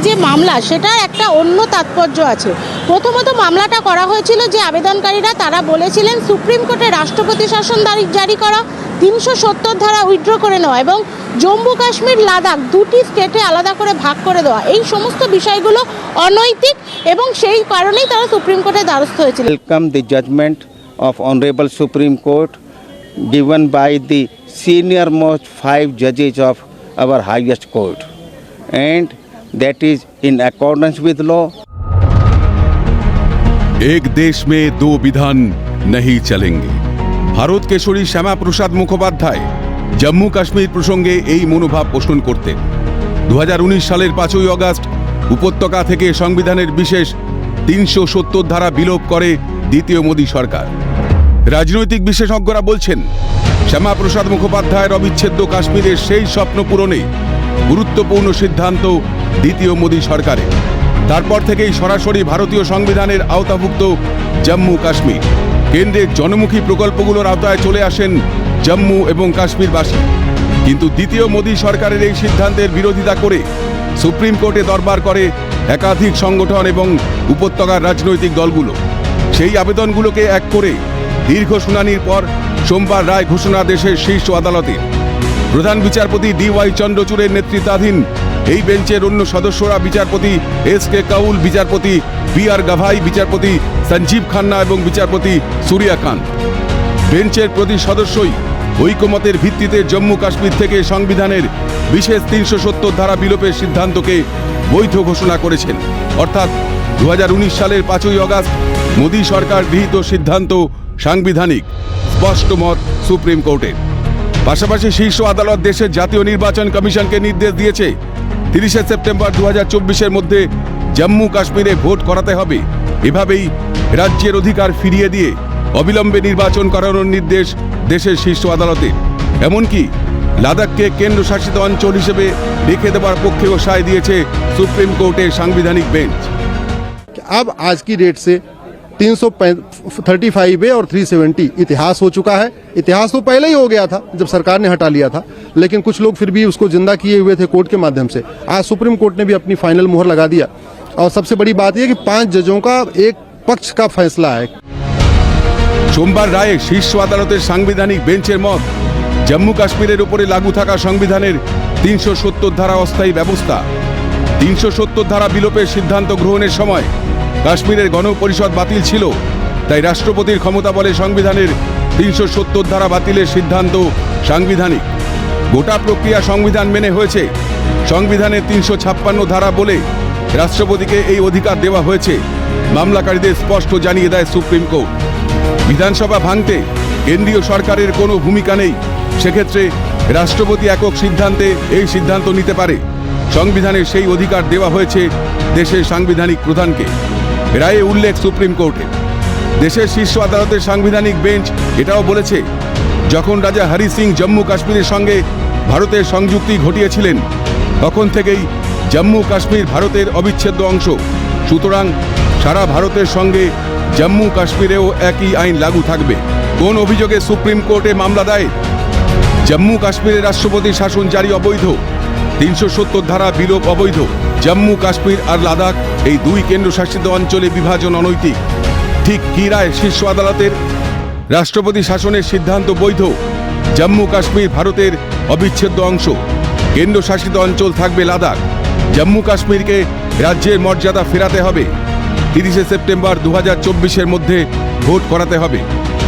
যে মামলা সেটা একটা অন্য তাৎপর্য আছে। প্রথমত মামলাটা করা হয়েছিল যে আবেদনকারীরা তারা বলেছিলেন সুপ্রিম কোর্টে রাষ্ট্রপতি শাসন জারি করা, 370 ধারা উইথড্র করে নেওয়া এবং জম্মু কাশ্মীর লাদাখ দুটি স্টেটে আলাদা করে ভাগ করে দেওয়া, এই সমস্ত বিষয়গুলো অনৈতিক এবং সেই কারণেই তারা সুপ্রিম কোর্টের দ্বারস্থ হয়েছিল। Welcome the judgment of Honorable Supreme Court given by the senior most 5 judges of our highest court, and that is in accordance with law. एक देश में दो विधान नहीं चलेंगे। ভারত কেশরী শ্যামা প্রসাদ মুখোপাধ্যায় জম্মু কাশ্মীর প্রসঙ্গে এই মনোভাব পোষণ করতেন। 2019 সালের 5ই আগস্ট উপত্যকা থেকে সংবিধানের বিশেষ 370 ধারা বিলোপ করে দ্বিতীয় মোদী সরকার। রাজনৈতিক বিশেষজ্ঞরা বলছেন শ্যামা প্রসাদ মুখোপাধ্যায়ের অবিচ্ছেদ্য কাশ্মীরের সেই স্বপ্ন পূরণে গুরুত্বপূর্ণ সিদ্ধান্ত দ্বিতীয় মোদী সরকারের। তারপর থেকেই সরাসরি ভারতীয় সংবিধানের আওতাভুক্ত জম্মু কাশ্মীর। কেন্দ্রের জনমুখী প্রকল্পগুলোর আওতায় চলে আসেন জম্মু এবং কাশ্মীরবাসী। কিন্তু দ্বিতীয় মোদী সরকারের এই সিদ্ধান্তের বিরোধিতা করে সুপ্রিম কোর্টে দরবার করে একাধিক সংগঠন এবং উপত্যকার রাজনৈতিক দলগুলো। সেই আবেদনগুলোকে এক করে দীর্ঘ শুনানির পর সোমবার রায় ঘোষণা দেশের শীর্ষ আদালতে। প্রধান বিচারপতি DY চন্দ্রচূড়ের নেতৃত্বাধীন এই বেঞ্চের অন্য সদস্যরা বিচারপতি SK কাউল, বিচারপতি BR গাভাই, বিচারপতি সঞ্জীব খান্না এবং বিচারপতি সূর্যকান্ত। বেঞ্চের প্রতি সদস্যই ঐকমতের ভিত্তিতে জম্মু কাশ্মীর থেকে সংবিধানের বিশেষ 370 ধারা বিলোপের সিদ্ধান্তকে বৈধ ঘোষণা করেছেন। অর্থাৎ 2019 সালের 5ই আগস্ট মোদী সরকার গৃহীত সিদ্ধান্ত সাংবিধানিক, স্পষ্ট মত সুপ্রিম কোর্টের। পাশাপাশি শীর্ষ আদালত দেশের জাতীয় নির্বাচন কমিশনকে নির্দেশ দিয়েছে 30 সেপ্টেম্বর 2024-এর মধ্যে জম্মু কাশ্মীরে ভোট করাতে হবে। এভাবেই রাজ্যের অধিকার ফিরিয়ে দিয়ে অবিলম্বে নির্বাচন করানোর নির্দেশ দেশের শীর্ষ আদালতের। এমনকি লাদাখকে কেন্দ্রশাসিত অঞ্চল হিসেবে রেখে দেওয়ার পক্ষেও সায় দিয়েছে সুপ্রিম কোর্টের সাংবিধানিক বেঞ্চ। अब आज की डेट से 335A और 370 इतिहास हो चुका है। इतिहास तो पहले ही हो गया था जब सरकार ने हटा लिया था, लेकिन कुछ लोग फिर भी उसको जिंदा किए हुए थे कोर्ट के माध्यम से। आज सुप्रीम कोर्ट ने भी अपनी फाइनल मुहर लगा दिया और सबसे बड़ी बात यह कि 5 जजों का एक पक्ष का फैसला है। সোমবার রায়ে শীর্ষ আদালতের সাংবিধানিক বেঞ্চের মত, জম্মু কাশ্মীরের উপরে লাগু থাকা সংবিধানের 370 ধারা অস্থায়ী ব্যবস্থা। 370 ধারা বিলোপের সিদ্ধান্ত গ্রহণের সময় কাশ্মীরের গণপরিষদ বাতিল ছিল, তাই রাষ্ট্রপতির ক্ষমতা বলে সংবিধানের 370 ধারা বাতিলের সিদ্ধান্ত সাংবিধানিক। গোটা প্রক্রিয়া সংবিধান মেনে হয়েছে। সংবিধানের 356 ধারা বলে রাষ্ট্রপতিকে এই অধিকার দেওয়া হয়েছে, মামলাকারীদের স্পষ্ট জানিয়ে দেয় সুপ্রিম কোর্ট। বিধানসভা ভাঙতে কেন্দ্রীয় সরকারের কোনো ভূমিকা নেই, সেক্ষেত্রে রাষ্ট্রপতি একক সিদ্ধান্তে এই সিদ্ধান্ত নিতে পারে। সংবিধানের সেই অধিকার দেওয়া হয়েছে দেশের সাংবিধানিক প্রধানকে। রায়ে উল্লেখ সুপ্রিম কোর্টে। দেশের শীর্ষ আদালতের সাংবিধানিক বেঞ্চ এটাও বলেছে, যখন রাজা হরি সিং জম্মু কাশ্মীরের সঙ্গে ভারতের সংযুক্তি ঘটিয়েছিলেন তখন থেকেই জম্মু কাশ্মীর ভারতের অবিচ্ছেদ্য অংশ। সুতরাং সারা ভারতের সঙ্গে জম্মু কাশ্মীরেও একই আইন লাগু থাকবে। কোন অভিযোগে সুপ্রিম কোর্টে মামলা দায়ের? জম্মু কাশ্মীরের রাষ্ট্রপতি শাসন জারি অবৈধ, 370 ধারা বিলোপ অবৈধ, জম্মু কাশ্মীর আর লাদাখ এই দুই কেন্দ্রশাসিত অঞ্চলে বিভাজন অনৈতিক। ঠিক কি রায় শীর্ষ আদালতের? রাষ্ট্রপতি শাসনের সিদ্ধান্ত বৈধ, জম্মু কাশ্মীর ভারতের অবিচ্ছেদ্য অংশ, কেন্দ্রশাসিত অঞ্চল থাকবে লাদাখ। জম্মু কাশ্মীরকে রাজ্যের মর্যাদা ফেরাতে হবে। 30 সেপ্টেম্বর 2024-এর মধ্যে ভোট করাতে হবে।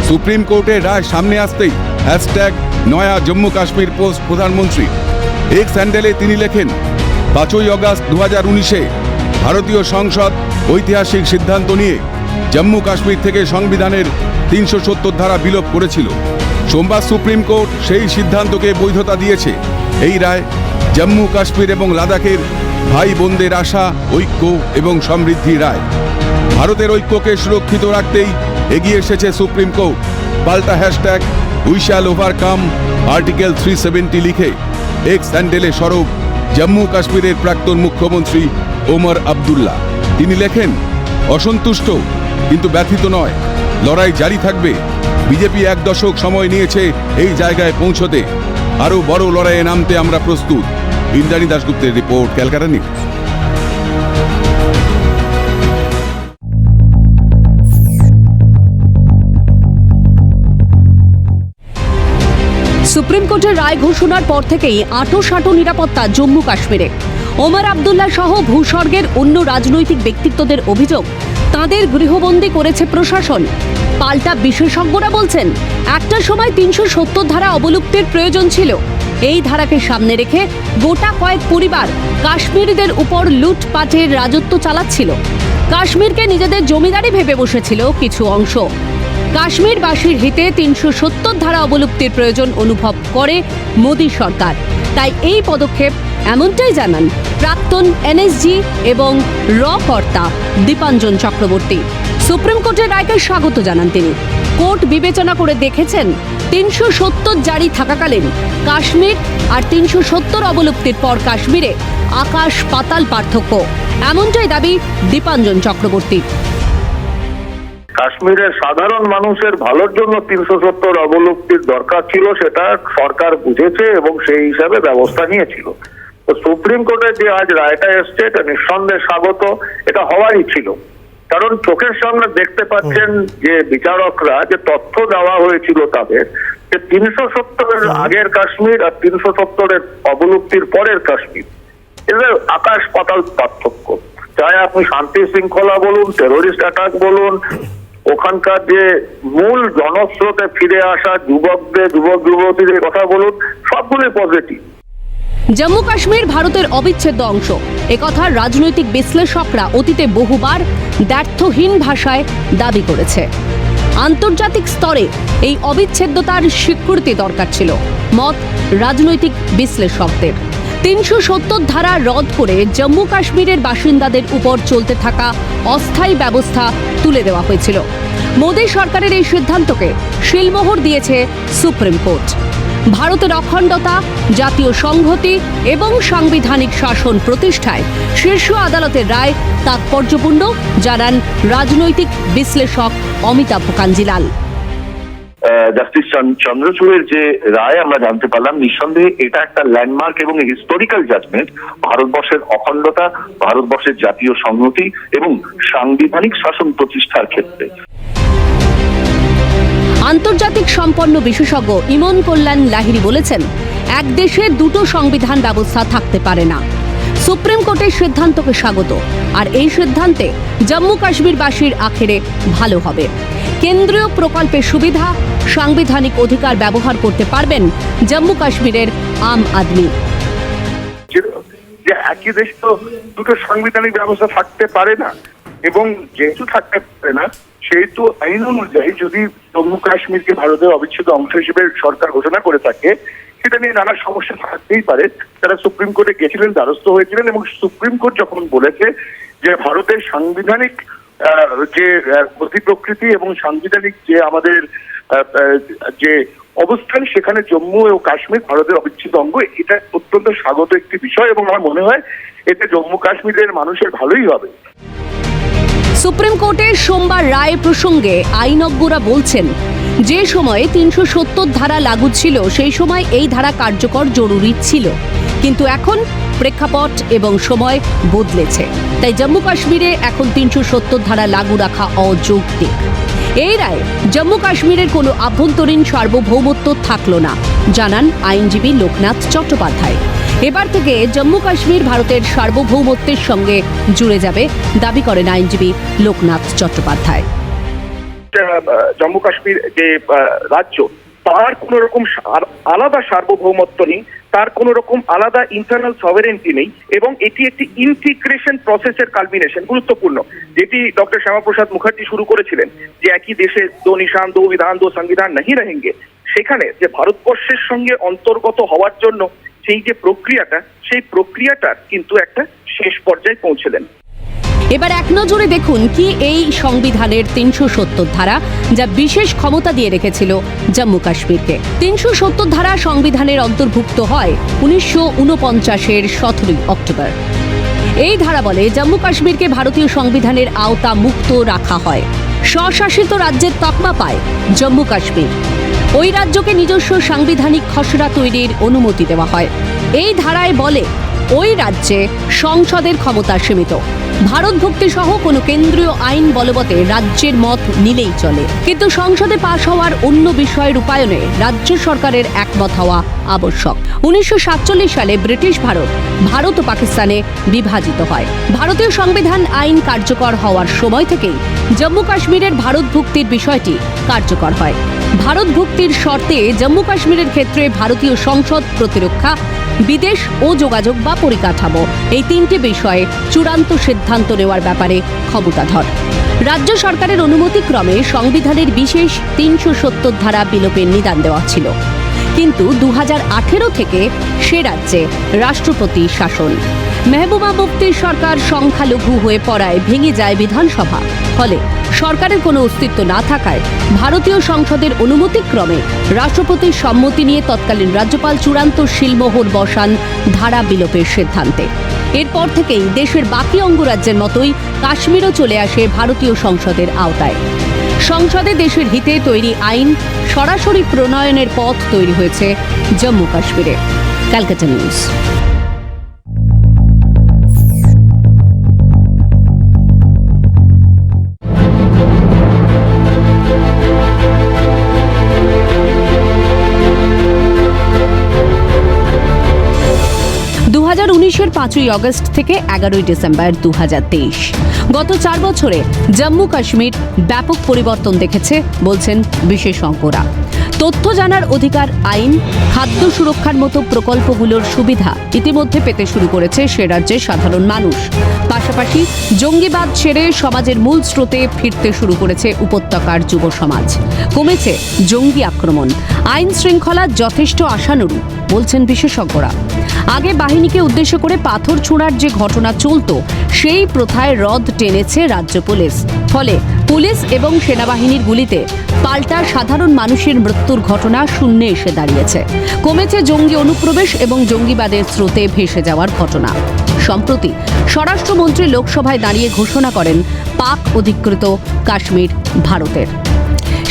সুপ্রিম কোর্টের রায় সামনে আসতেই হ্যাশট্যাগ নয়া জম্মু কাশ্মীর পোস্ট প্রধানমন্ত্রী। এক্স হ্যান্ডেলে তিনি লেখেন, 5ই আগস্ট 2019-এ ভারতীয় সংসদ ঐতিহাসিক সিদ্ধান্ত নিয়ে জম্মু কাশ্মীর থেকে সংবিধানের 370 ধারা বিলোপ করেছিল। সোমবার সুপ্রিম কোর্ট সেই সিদ্ধান্তকে বৈধতা দিয়েছে। এই রায় জম্মু কাশ্মীর এবং লাদাখের ভাই বোনদের আশা, ঐক্য এবং সমৃদ্ধির রায়। ভারতের ঐক্যকে সুরক্ষিত রাখতেই এগিয়ে এসেছে সুপ্রিম কোর্ট। পাল্টা hashtag we shall overcome article 370 লিখে এক্স হ্যান্ডেলে সরব জম্মু কাশ্মীরের প্রাক্তন মুখ্যমন্ত্রী ওমর আবদুল্লাহ। তিনি লেখেন, অসন্তুষ্ট কিন্তু ব্যথিত নয়, লড়াই জারি থাকবে। বিজেপি 1 দশক সময় নিয়েছে এই জায়গায় পৌঁছতে, আরও বড় লড়াইয়ে নামতে আমরা প্রস্তুত। ইন্দ্রাণী দাশগুপ্তের রিপোর্ট, ক্যালকাটা নিউজ। সুপ্রিম কোর্টের রায় ঘোষণার পর থেকেই আঁটো নিরাপত্তা জম্মু কাশ্মীরে। ওমর আবদুল্লাহ সহ ভূস্বর্গের অন্য রাজনৈতিক ব্যক্তিত্বদের অভিযোগ তাদের গৃহবন্দী করেছে প্রশাসন। পাল্টা বিশেষজ্ঞরা বলছেন একটা সময় ৩৭০ ধারা অবলুপ্তির প্রয়োজন ছিল। এই ধারাকে সামনে রেখে গোটা কয়েক পরিবার কাশ্মীরিদের উপর লুটপাটের রাজত্ব চালাচ্ছিল। কাশ্মীরকে নিজেদের জমিদারি ভেবে বসেছিল কিছু অংশ। কাশ্মীরবাসীর হিতে ৩৭০ ধারা অবলুপ্তির প্রয়োজন অনুভব করে মোদী সরকার। তাই এই পদক্ষেপ, এমনটাই জানান প্রাক্তন এনএসজি এবং র কর্তা দীপাঞ্জন চক্রবর্তী। সুপ্রিম কোর্টের রায়কে স্বাগত জানান তিনি। কোর্ট বিবেচনা করে দেখেছেন ৩৭০ জারি থাকাকালীন কাশ্মীর আর ৩৭০ অবলুপ্তির পর কাশ্মীরে আকাশ পাতাল পার্থক্য, এমনটাই দাবি দীপাঞ্জন চক্রবর্তী। কাশ্মীরের সাধারণ মানুষের ভালোর জন্য ৩৭০ অবলুপ্তির দরকার ছিল, সেটা সরকার বুঝেছে এবং সেই হিসাবে ব্যবস্থা নিয়েছিল। তো সুপ্রিম কোর্টের যে আজ রায়টা এসছে এটা নিঃসন্দেহে স্বাগত, এটা হওয়ারই ছিল। কারণ চোখের সামনে দেখতে পাচ্ছেন যে বিচারকরা যে তথ্য দেওয়া হয়েছিল তাদের, যে ৩৭০-এর আগের কাশ্মীর আর ৩৭০-এর অবলুপ্তির পরের কাশ্মীর, এদের আকাশ পাতাল পার্থক্য। চাই আপনি শান্তি শৃঙ্খলা বলুন, টেরোরিস্ট অ্যাটাক বলুন, ওখানকার যে মূল জনস্রোতে ফিরে আসা যুবক যুবতীদের কথা বলুন, সবগুলোই পজিটিভ। জম্মু কাশ্মীর ভারতের অবিচ্ছেদ্য অংশ, একথা রাজনৈতিক বিশ্লেষকরা অতীতে বহুবার দ্ব্যর্থহীন ভাষায় দাবি করেছে। আন্তর্জাতিক স্তরে এই অবিচ্ছেদ্যতার স্বীকৃতি দরকার ছিল, মত রাজনৈতিক বিশ্লেষকদের। ৩৭০ ধারা রদ করে জম্মু কাশ্মীরের বাসিন্দাদের উপর চলতে থাকা অস্থায়ী ব্যবস্থা তুলে দেওয়া হয়েছিল। মোদী সরকারের এই সিদ্ধান্তকে শিলমোহর দিয়েছে সুপ্রিম কোর্ট। ভারতের অখণ্ডতা, জাতীয় সংহতি এবং সাংবিধানিক শাসন প্রতিষ্ঠায় শীর্ষ আদালতের রায় তাৎপর্যপূর্ণ, জানান রাজনৈতিক বিশ্লেষক অমিতাভ কাঞ্জিলাল। জাস্টিস চন্দ্রচূড়ের যে রায় আমরা জানতে পারলাম, নিঃসন্দেহে এটা একটা ল্যান্ডমার্ক এবং হিস্টোরিক্যাল জাজমেন্ট ভারতবর্ষের অখণ্ডতা, ভারতবর্ষের জাতীয় সংহতি এবং সাংবিধানিক শাসন প্রতিষ্ঠার ক্ষেত্রে। আন্তর্জাতিক সম্পন্ন বিশেষজ্ঞ ইমন কল্যাণ লাহিড়ী বলেছেন, এক দেশে দুটো সংবিধান ব্যবস্থা থাকতে পারে না। সুপ্রিম কোর্টের সিদ্ধান্তকে স্বাগত, আর এই সিদ্ধান্তে জম্মু কাশ্মীরবাসীর আখেরে ভালো হবে। কেন্দ্রীয় প্রকল্পের সুবিধা, সাংবিধানিক অধিকার ব্যবহার করতে পারবেন জম্মু কাশ্মীরের আম আদমি। যে একই দেশ তো দুটো সাংবিধানিক ব্যবস্থা থাকতে পারে না, এবং যেহেতু থাকতে পারে না সেহেতু আইন অনুযায়ী যদি জম্মু কাশ্মীরকে ভারতের অবিচ্ছেদ্য অংশ হিসেবে সরকার ঘোষণা করে থাকে, সেটা নিয়ে নানা সমস্যা থাকতেই পারে। তারা সুপ্রিম কোর্টে গেছিলেন, দ্বারস্থ হয়েছিলেন, এবং সুপ্রিম কোর্ট যখন বলেছে যে ভারতের সাংবিধানিক যে গতি প্রকৃতি এবং সাংবিধানিক যে আমাদের যে অবস্থান, সেখানে জম্মু ও কাশ্মীর ভারতের অবিচ্ছেদ্য অঙ্গ, এটা অত্যন্ত স্বাগত একটি বিষয়, এবং আমার মনে হয় এতে জম্মু কাশ্মীরের মানুষের ভালোই হবে। সুপ্রিম কোর্টের সোমবার রায় প্রসঙ্গে আইনজ্ঞরা বলছেন, যে সময়ে ৩৭০ ধারা লাগু ছিল সেই সময় এই ধারা কার্যকর জরুরি ছিল, কিন্তু এখন প্রেক্ষাপট এবং সময় বদলেছে। তাই জম্মু কাশ্মীরে এখন ৩৭০ ধারা লাগু রাখা অযৌক্তিক। এই রায় জম্মু কাশ্মীরের কোনো আভ্যন্তরীণ সার্বভৌমত্ব থাকলো না, জানান আইনজীবী লোকনাথ চট্টোপাধ্যায়। এবার থেকে জম্মু কাশ্মীর ভারতের সার্বভৌমত্বের সঙ্গে জুড়ে যাবে, দাবি করেন আইনজীবী লোকনাথ চট্টোপাধ্যায়। জম্মু কাশ্মীর যে রাজ্য, তার কোন রকম আলাদা সার্বভৌমত্ব নেই, তার কোন রকম আলাদা ইন্টারনাল সভারেন্টি নেই, এবং এটি একটি ইন্টিগ্রেশন প্রসেসের কালমিনেশন। গুরুত্বপূর্ণ, যেটি ডক্টর শ্যামাপ্রসাদ মুখার্জি শুরু করেছিলেন, যে একই দেশে দো নিশান দো বিধান দো সংবিধান नहीं रहेंगे, সেখানে যে ভারতবর্ষের সঙ্গে অন্তর্গত হওয়ার জন্য সেই যে প্রক্রিয়াটা, সেই প্রক্রিয়াটার কিন্তু একটা শেষ পর্যায়ে পৌঁছলেন। এবার এক নজরে দেখুন কি এই সংবিধানের ৩৭০ ধারা, যা বিশেষ ক্ষমতা দিয়ে রেখেছিল জম্মু কাশ্মীরকে। ৩৭০ ধারা সংবিধানের অন্তর্ভুক্ত হয় ১৯৪৯-এর ১৭ অক্টোবর। এই ধারা বলে, জম্মু কাশ্মীরকে ভারতীয় সংবিধানের আওতা মুক্ত রাখা হয়। স্বশাসিত রাজ্যের তকমা পায় জম্মু কাশ্মীর। ওই রাজ্যকে নিজস্ব সাংবিধানিক খসড়া তৈরির অনুমতি দেওয়া হয়। এই ধারায় বলে, ওই রাজ্যে সংসদের ক্ষমতা সীমিত। ভারত ভুক্তি সহ কোনো কেন্দ্রীয় আইন বলবতে রাজ্যের মত নিলেই চলে, কিন্তু সংসদে পাশ হওয়ার অন্য বিষয়ের রূপায়ণে রাজ্য সরকারের একমত হওয়া আবশ্যক। 1947 সালে ব্রিটিশ ভারত ও পাকিস্তানে বিভাজিত হয়। ভারতীয় সংবিধান আইন কার্যকর হওয়ার সময় থেকেই জম্মু কাশ্মীরের ভারত ভুক্তির বিষয়টি কার্যকর হয়। ভারত ভুক্তির শর্তে জম্মু কাশ্মীরের ক্ষেত্রে ভারতীয় সংসদ প্রতিরক্ষা, বিদেশ ও যোগাযোগ বা পরিকাঠামো এই তিনটি বিষয়ে চূড়ান্ত সিদ্ধান্ত নেওয়ার ব্যাপারে ক্ষমতাধর। রাজ্য সরকারের অনুমতিক্রমে সংবিধানের বিশেষ 370 ধারা বিলোপের নিদান দেওয়া ছিল, কিন্তু 2018 থেকে সে রাজ্যে রাষ্ট্রপতি শাসন। মেহবুবা মুফতির সরকার সংখ্যালঘু হয়ে পড়ায় ভেঙে যায় বিধানসভা। ফলে সরকারের কোনো অস্তিত্ব না থাকায় ভারতীয় সংসদের অনুমতিক্রমে রাষ্ট্রপতির সম্মতি নিয়ে তৎকালীন রাজ্যপাল চূড়ান্ত শিলমোহর বসান ধারা বিলোপের সিদ্ধান্তে। এরপর থেকেই দেশের বাকি অঙ্গরাজ্যের মতোই কাশ্মীরও চলে আসে ভারতীয় সংসদের আওতায়। সংসদে দেশের হিতে তৈরি আইন সরাসরি প্রণয়নের পথ তৈরি হয়েছে জম্মু কাশ্মীরে। ক্যালকাটা নিউজ। এর 5ই আগস্ট থেকে 11ই ডিসেম্বর 2023, গত 4 বছরে জম্মু কাশ্মীর ব্যাপক পরিবর্তন দেখেছে বলছেন বিশেষজ্ঞরা। তথ্য জানার অধিকার আইন, খাদ্য সুরক্ষার মতো প্রকল্পগুলোর সুবিধা ইতিমধ্যে পেতে শুরু করেছে সে রাজ্যের সাধারণ মানুষ। পাশাপাশি জঙ্গিবাদ ছেড়ে সমাজের মূল স্রোতে ফিরতে শুরু করেছে উপত্যকার যুব সমাজ। কমেছে জঙ্গি আক্রমণ, আইন শৃঙ্খলা যথেষ্ট আশানুরূপ বলছেন বিশেষজ্ঞরা। আগে বাহিনীকে উদ্দেশ্য করে পাথর ছোঁড়ার যে ঘটনা চলত, সেই প্রথায় রদ টেনেছে রাজ্য পুলিশ। ফলে পুলিশ এবং সেনাবাহিনীর গুলিতে পাল্টা সাধারণ মানুষের মৃত্যুর ঘটনা শূন্যে এসে দাঁড়িয়েছে। কমেছে জঙ্গি অনুপ্রবেশ এবং জঙ্গিবাদের স্রোতে ভেসে যাওয়ার ঘটনা। সম্প্রতি স্বরাষ্ট্রমন্ত্রী লোকসভায় দাঁড়িয়ে ঘোষণা করেন পাক অধিকৃত কাশ্মীর ভারতের।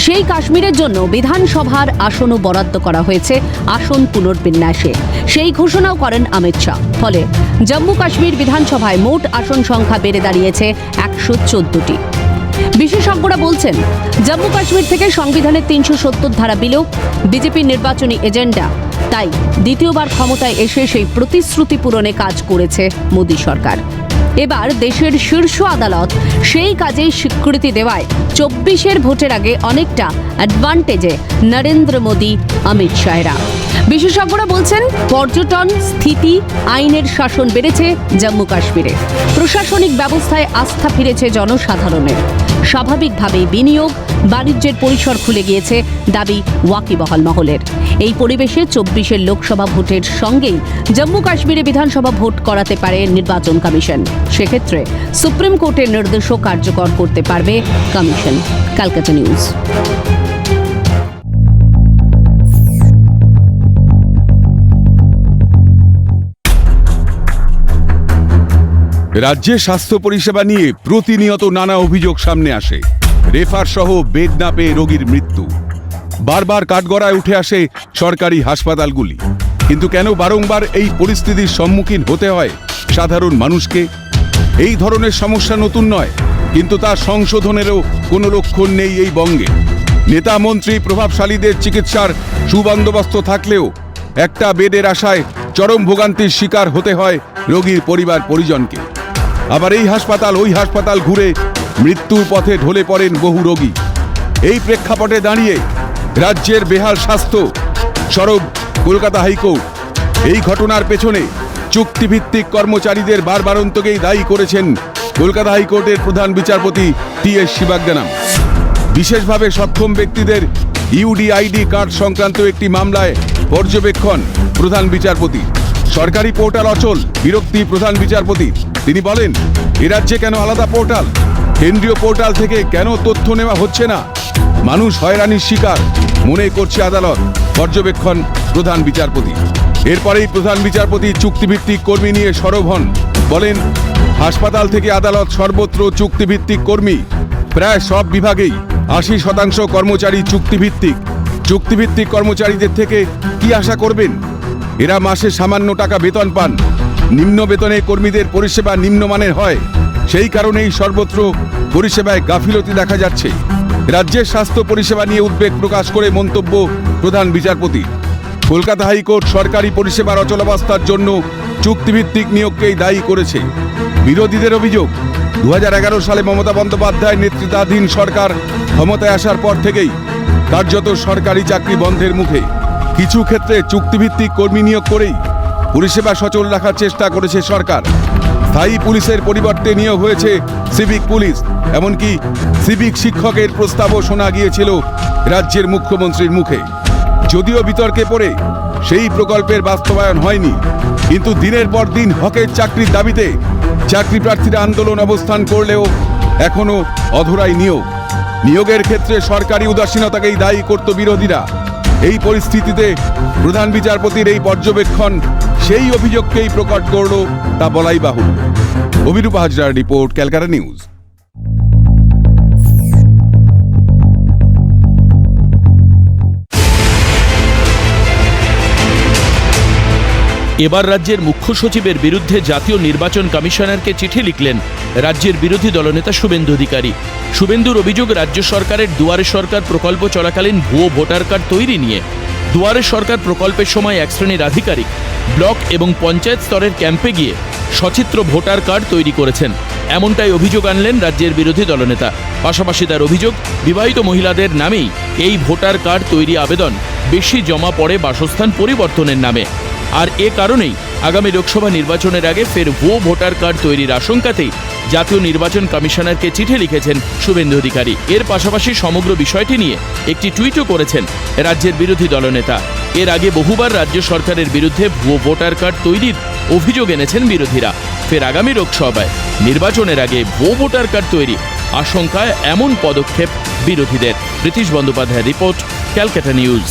সেই কাশ্মীরের জন্য বিধানসভার আসনও বরাদ্দ করা হয়েছে আসন পুনর্বিন্যাসে। সেই ঘোষণাও করেন অমিত শাহ। ফলে জম্মু কাশ্মীর বিধানসভায় মোট আসন সংখ্যা বেড়ে দাঁড়িয়েছে 114টি। বিশেষজ্ঞরা বলছেন, জম্মু কাশ্মীর থেকে সংবিধানের 370 ধারা বিলোপ বিজেপির নির্বাচনী এজেন্ডা। তাই দ্বিতীয়বার ক্ষমতায় এসে সেই প্রতিশ্রুতি পূরণে কাজ করেছে মোদী সরকার। এবার দেশের শীর্ষ আদালত সেই কাজেই স্বীকৃতি দেওয়ায় 24-এর ভোটের আগে অনেকটা অ্যাডভান্টেজে নরেন্দ্র মোদী, অমিত শাহরা। বিশেষজ্ঞরা বলছেন, পর্যটন, স্থিতি, আইনের শাসন বেড়েছে জম্মু কাশ্মীরে। প্রশাসনিক ব্যবস্থায় আস্থা ফিরেছে জনসাধারণের। স্বাভাবিকভাবেই বিনিয়োগ, বাণিজ্যের পরিসর খুলে গিয়েছে দাবি ওয়াকিবহাল মহলের। এই পরিবেশে 24-এর লোকসভা ভোটের সঙ্গেই জম্মু কাশ্মীরে বিধানসভা ভোট করাতে পারে নির্বাচন কমিশন। সেক্ষেত্রে সুপ্রিম কোর্টের নির্দেশও কার্যকর করতে পারবে কমিশন। ক্যালকাটা নিউজ। রাজ্যে স্বাস্থ্য পরিষেবা নিয়ে প্রতিনিয়ত নানা অভিযোগ সামনে আসে। রেফার সহ বেড না পেয়ে রোগীর মৃত্যু। বারবার কাঠগড়ায় উঠে আসে সরকারি হাসপাতালগুলি। কিন্তু কেন বারংবার এই পরিস্থিতির সম্মুখীন হতে হয় সাধারণ মানুষকে? এই ধরনের সমস্যা নতুন নয়, কিন্তু তার সংশোধনেরও কোনো লক্ষণ নেই এই বঙ্গে। নেতা, মন্ত্রী, প্রভাবশালীদের চিকিৎসার সুবন্দোবস্ত থাকলেও একটা বেডের আশায় চরম ভোগান্তির শিকার হতে হয় রোগীর পরিবার পরিজনকে। আবার এই হাসপাতাল ওই হাসপাতাল ঘুরে মৃত্যুর পথে ঢলে পড়েন বহু রোগী। এই প্রেক্ষাপটে দাঁড়িয়ে রাজ্যের বেহাল স্বাস্থ্য সরব কলকাতা হাইকোর্ট। এই ঘটনার পেছনে চুক্তিভিত্তিক কর্মচারীদের বারবারন্তকেই দায়ী করেছেন কলকাতা হাইকোর্টের প্রধান বিচারপতি টি.এস. শিবাজ্ঞানাম। বিশেষভাবে সক্ষম ব্যক্তিদের ইউডিআইডি কার্ড সংক্রান্ত একটি মামলায় পর্যবেক্ষণ প্রধান বিচারপতি। সরকারি পোর্টাল অচল, বিরক্তি প্রধান বিচারপতি। তিনি বলেন, এ রাজ্যে কেন আলাদা পোর্টাল? কেন্দ্রীয় পোর্টাল থেকে কেন তথ্য নেওয়া হচ্ছে না? মানুষ হয়রানির শিকার মনে করছে আদালত। পর্যবেক্ষণ প্রধান বিচারপতি। এরপরেই প্রধান বিচারপতি চুক্তিভিত্তিক কর্মী নিয়ে সরব হন। বলেন, হাসপাতাল থেকে আদালত সর্বত্র চুক্তিভিত্তিক কর্মী। প্রায় সব বিভাগেই 80% কর্মচারী চুক্তিভিত্তিক। চুক্তিভিত্তিক কর্মচারীদের থেকে কি আশা করবেন? এরা মাসে সামান্য টাকা বেতন পান। নিম্ন বেতনে কর্মীদের পরিষেবা নিম্নমানের হয়, সেই কারণেই সর্বত্র পরিষেবায় গাফিলতি দেখা যাচ্ছে। রাজ্যের স্বাস্থ্য পরিষেবা নিয়ে উদ্বেগ প্রকাশ করে মন্তব্য প্রধান বিচারপতি। কলকাতা হাইকোর্ট সরকারি পরিষেবার অচলাবস্থার জন্য চুক্তিভিত্তিক নিয়োগকেই দায়ী করেছে। বিরোধীদের অভিযোগ, 2011 সালে মমতা বন্দ্যোপাধ্যায় নেতৃত্বাধীন সরকার ক্ষমতায় আসার পর থেকেই কার্যত সরকারি চাকরি বন্ধের মুখে। কিছু ক্ষেত্রে চুক্তিভিত্তিক কর্মী নিয়োগ করেই পরিষেবা সচল রাখার চেষ্টা করেছে সরকার। স্থায়ী পুলিশের পরিবর্তে নিয়োগ হয়েছে সিভিক পুলিশ, এমনকি সিভিক শিক্ষকের প্রস্তাবও শোনা গিয়েছিল রাজ্যের মুখ্যমন্ত্রীর মুখে। যদিও বিতর্কে পড়ে সেই প্রকল্পের বাস্তবায়ন হয়নি, কিন্তু দিনের পর দিন হকের চাকরির দাবিতে চাকরি প্রার্থীরা আন্দোলন অবস্থান করলেও এখনো অধরাই নিয়োগের ক্ষেত্রে সরকারি উদাসীনতাকেই দায়ী করত বিরোধীরা। এই পরিস্থিতিতে প্রধান বিচারপতির এই পর্যবেক্ষণ সেই অভিযোগকেই প্রকট করল, তা বলাই বাহুল্য। অভিরূপ হাজরার রিপোর্ট, ক্যালকাটা নিউজ। এবার রাজ্যের মুখ্য সচিবের বিরুদ্ধে জাতীয় নির্বাচন কমিশনারকে চিঠি লিখলেন রাজ্যের বিরোধী দলনেতা শুভেন্দু অধিকারী। শুভেন্দুর অভিযোগ, রাজ্য সরকারের দুয়ারে সরকার প্রকল্প চলাকালীন ভুয়ো ভোটার কার্ড তৈরি নিয়ে দুয়ারে সরকার প্রকল্পের সময় এক শ্রেণীর আধিকারিক ব্লক এবং পঞ্চায়েত স্তরের ক্যাম্পে গিয়ে সচিত্র ভোটার কার্ড তৈরি করেছেন, এমনটাই অভিযোগ আনলেন রাজ্যের বিরোধী দলনেতা। পাশাপাশি তার অভিযোগ, বিবাহিত মহিলাদের নামেই এই ভোটার কার্ড তৈরি আবেদন বেশি জমা পড়ে বাসস্থান পরিবর্তনের নামে। আর এ কারণেই আগামী লোকসভা নির্বাচনের আগে ফের ভুয়ো ভোটার কার্ড তৈরির আশঙ্কাতেই জাতীয় নির্বাচন কমিশনারকে চিঠি লিখেছেন শুভেন্দু অধিকারী। এর পাশাপাশি সমগ্র বিষয়টি নিয়ে একটি টুইটও করেছেন রাজ্যের বিরোধী দলনেতা। এর আগে বহুবার রাজ্য সরকারের বিরুদ্ধে ভুয়ো ভোটার কার্ড তৈরির অভিযোগ এনেছেন বিরোধীরা। ফের আগামী লোকসভায় নির্বাচনের আগে ভুয়ো ভোটার কার্ড তৈরি আশঙ্কায় এমন পদক্ষেপ বিরোধীদের। প্রীতিশ বন্দ্যোপাধ্যায়ের রিপোর্ট, ক্যালকাটা নিউজ।